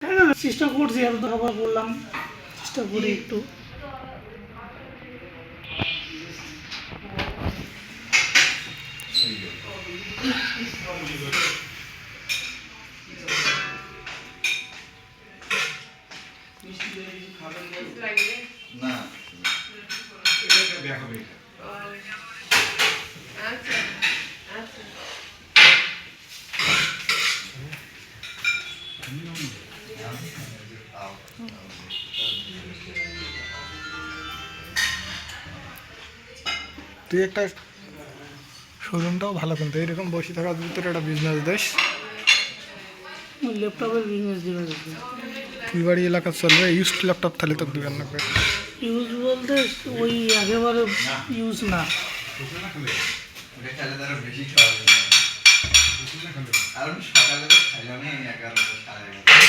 হ্যাঁ, চেষ্টা করছি, এত তো খাবার বললাম, চেষ্টা করি একটু। না তুই একটা শোরুমটাও ভালো, কিন্তু এরকম বসে থাকার ভিতরে একটা বিজনেস দেশ, ল্যাপটপের বিজনেস দিবে দেখি। তুই বাড়ি এলাকা চলবে। ইউজড ল্যাপটপ তাহলে তোকে দেবেন না। ইউজ বলতে ওই একেবারে ইউজ না। ওটা খেলে তারা বেশি খাওয়া যাবে, কারণ সকালে তো খাইলাম 11টা 11:30।